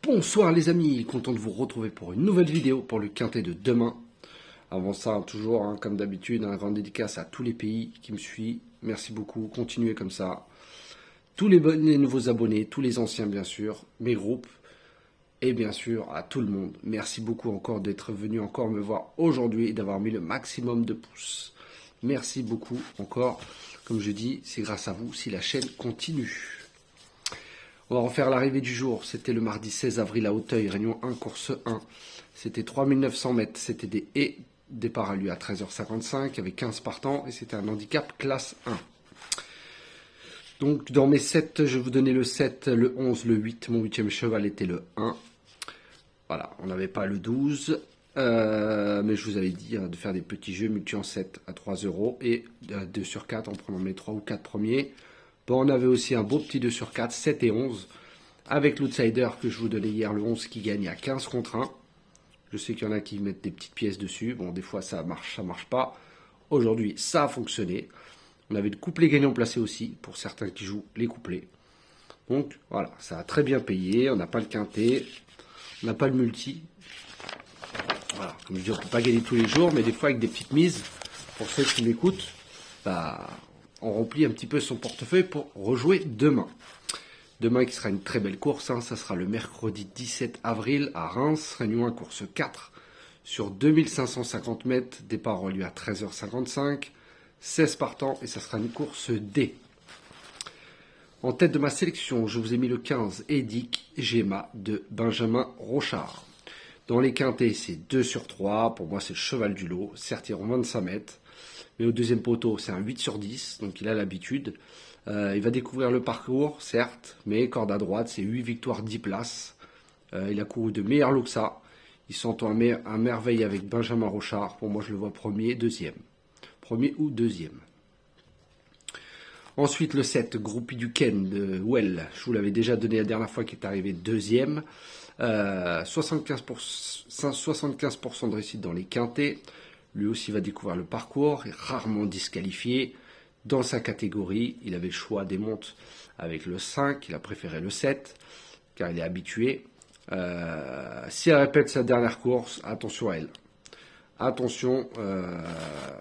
Bonsoir les amis, content de vous retrouver pour une nouvelle vidéo pour le quintet de demain. Avant ça, toujours, comme d'habitude, un grand dédicace à tous les pays qui me suivent. Merci beaucoup, continuez comme ça. Tous les nouveaux abonnés, tous les anciens bien sûr, mes groupes et bien sûr à tout le monde. Merci beaucoup encore d'être venu encore me voir aujourd'hui et d'avoir mis le maximum de pouces. Merci beaucoup encore. Comme je dis, c'est grâce à vous si la chaîne continue. On va refaire l'arrivée du jour. C'était le mardi 16 avril à Auteuil, Réunion 1, course 1. C'était 3900 mètres. C'était des haies. Départ a lieu à 13h55 avec 15 partants et c'était un handicap classe 1. Donc dans mes 7, je vais vous donner le 7, le 11, le 8. Mon 8e cheval était le 1. Voilà, on n'avait pas le 12. Mais je vous avais dit de faire des petits jeux multi en 7 à 3 € et 2 sur 4 en prenant mes 3 ou 4 premiers. Bon, on avait aussi un beau petit 2 sur 4, 7 et 11, avec l'outsider que je vous donnais hier, le 11 qui gagne à 15 contre 1. Je sais qu'il y en a qui mettent des petites pièces dessus. Bon, des fois ça marche pas. Aujourd'hui, ça a fonctionné. On avait le couplet gagnant placé aussi, pour certains qui jouent les couplets. Donc voilà, ça a très bien payé. On n'a pas le quintet, on n'a pas le multi. Voilà, comme je dis, on ne peut pas gagner tous les jours, mais des fois avec des petites mises, pour ceux qui m'écoutent, on remplit un petit peu son portefeuille pour rejouer demain. Demain qui sera une très belle course, ça sera le mercredi 17 avril à Reims, Réunion 1, course 4, sur 2550 mètres, départ aura lieu à 13h55, 16 partants et ça sera une course D. En tête de ma sélection, je vous ai mis le 15, Edic Gemma de Benjamin Rochard. Dans les quintets, c'est 2 sur 3, pour moi c'est le cheval du lot, certes il rend 25 mètres. Mais au deuxième poteau, c'est un 8 sur 10, donc il a l'habitude. Il va découvrir le parcours, certes, mais corde à droite, c'est 8 victoires, 10 places. Il a couru de meilleur lot que ça. Il s'entend à merveille avec Benjamin Rochard. Pour moi, je le vois premier, deuxième. Premier ou deuxième. Ensuite, le 7, Groupie du Ken de Well. Je vous l'avais déjà donné la dernière fois, qui est arrivé deuxième. 75% de réussite dans les quintets. Lui aussi va découvrir le parcours, est rarement disqualifié. Dans sa catégorie, il avait le choix des montes avec le 5, il a préféré le 7, car il est habitué. Si elle répète sa dernière course, attention à elle. Attention,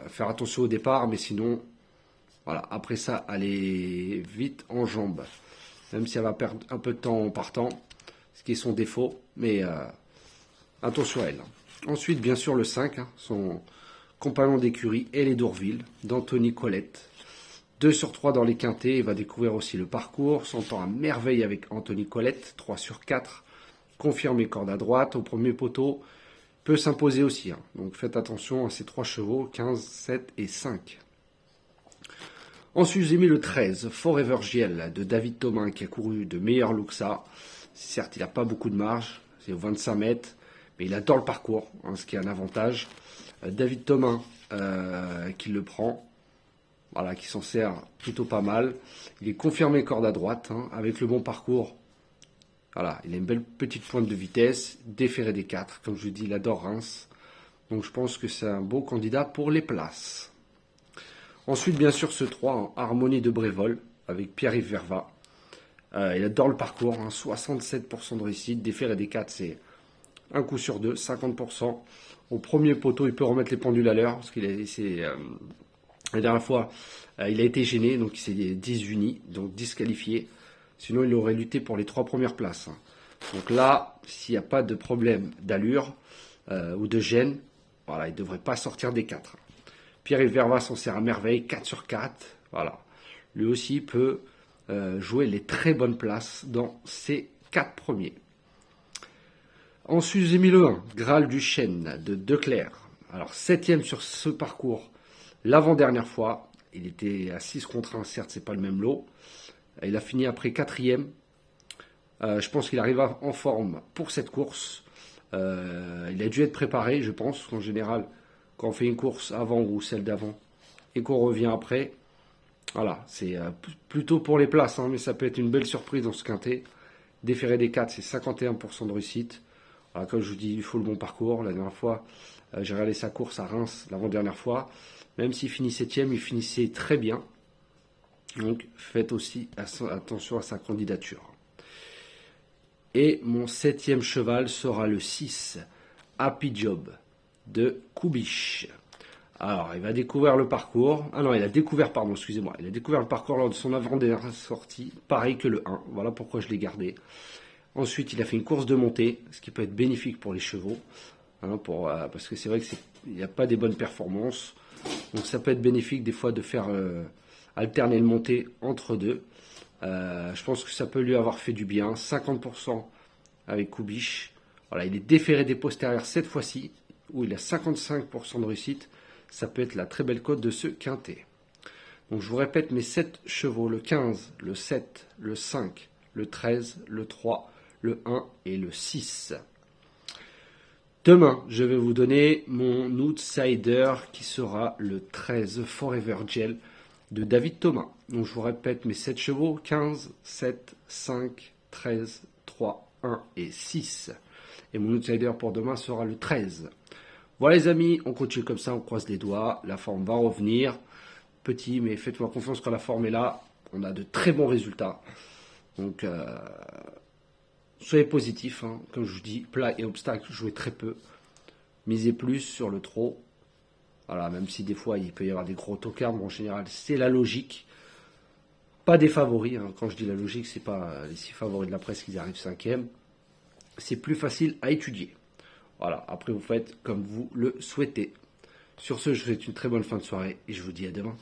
faire attention au départ, mais sinon, voilà, après ça, elle est vite en jambes. Même si elle va perdre un peu de temps en partant, ce qui est son défaut, mais attention à elle. Ensuite, bien sûr, le 5, son compagnon d'écurie et les Dourville, d'Anthony Colette. 2 sur 3 dans les quintets, il va découvrir aussi le parcours, s'entend à merveille avec Anthony Colette, 3 sur 4, confirmé corde à droite, au premier poteau, peut s'imposer aussi. Donc faites attention à ces 3 chevaux, 15, 7 et 5. Ensuite, j'ai mis le 13, Forever Giel, de David Thomas, qui a couru de meilleur look que ça. Certes, il n'a pas beaucoup de marge, c'est 25 mètres, mais il adore le parcours, ce qui est un avantage. David Thomas qui le prend, voilà, qui s'en sert plutôt pas mal. Il est confirmé corde à droite, avec le bon parcours. Voilà, il a une belle petite pointe de vitesse, déféré des 4, comme je vous dis, il adore Reims. Donc je pense que c'est un beau candidat pour les places. Ensuite, bien sûr, ce 3, Harmonie de Brévol, avec Pierre-Yves Verva. Il adore le parcours, 67% de réussite, déféré des 4, c'est un coup sur 2, 50%. Au premier poteau, il peut remettre les pendules à l'heure, parce qu'il a la dernière fois, il a été gêné, donc il s'est désuni, donc disqualifié. Sinon, il aurait lutté pour les 3 premières places. Donc là, s'il n'y a pas de problème d'allure ou de gêne, voilà, il ne devrait pas sortir des 4. Pierre-Yves Verva s'en sert à merveille, 4 sur 4. Voilà. Lui aussi peut jouer les très bonnes places dans ces 4 premiers. Ensuite, j'ai mis le 1, Graal du Chêne de Declerc. Alors, 7e sur ce parcours, l'avant-dernière fois. Il était à 6 contre 1, certes, c'est pas le même lot. Il a fini après 4e. Je pense qu'il arrive en forme pour cette course. Il a dû être préparé, je pense, qu'en général, quand on fait une course avant ou celle d'avant et qu'on revient après, voilà, c'est plutôt pour les places, mais ça peut être une belle surprise dans ce quintet. Déféré des 4, c'est 51% de réussite. Voilà, comme je vous dis, il faut le bon parcours. La dernière fois, j'ai regardé sa course à Reims l'avant-dernière fois. Même s'il finit 7e, il finissait très bien. Donc faites aussi attention à sa candidature. Et mon 7e cheval sera le 6, Happy Job, de Kubish. Alors, il va découvrir le parcours. Ah non, il a découvert, pardon, excusez-moi. Il a découvert le parcours lors de son avant-dernière sortie, pareil que le 1. Voilà pourquoi je l'ai gardé. Ensuite, il a fait une course de montée, ce qui peut être bénéfique pour les chevaux. Hein, parce que c'est vrai qu'il n'y a pas des bonnes performances. Donc ça peut être bénéfique des fois de faire alterner le montée entre deux. Je pense que ça peut lui avoir fait du bien. 50% avec Kubish. Voilà, il est déféré des postérieurs cette fois-ci, où il a 55% de réussite. Ça peut être la très belle cote de ce quintet. Donc je vous répète mes 7 chevaux, le 15, le 7, le 5, le 13, le 3, le 1 et le 6. Demain, je vais vous donner mon outsider qui sera le 13 Forever Gel de David Thomas. Donc je vous répète mes 7 chevaux, 15, 7, 5, 13, 3, 1 et 6. Et mon outsider pour demain sera le 13. Voilà les amis, on continue comme ça, on croise les doigts, la forme va revenir. Petit, mais faites-moi confiance quand la forme est là, on a de très bons résultats. Donc, soyez positifs, hein. Comme je vous dis, plat et obstacle, jouez très peu. Misez plus sur le trot. Voilà, même si des fois il peut y avoir des gros tocards, mais en général c'est la logique. Pas des favoris, hein. Quand je dis la logique, c'est pas les 6 favoris de la presse qui arrivent 5e. C'est plus facile à étudier. Voilà, après vous faites comme vous le souhaitez. Sur ce, je vous souhaite une très bonne fin de soirée et je vous dis à demain.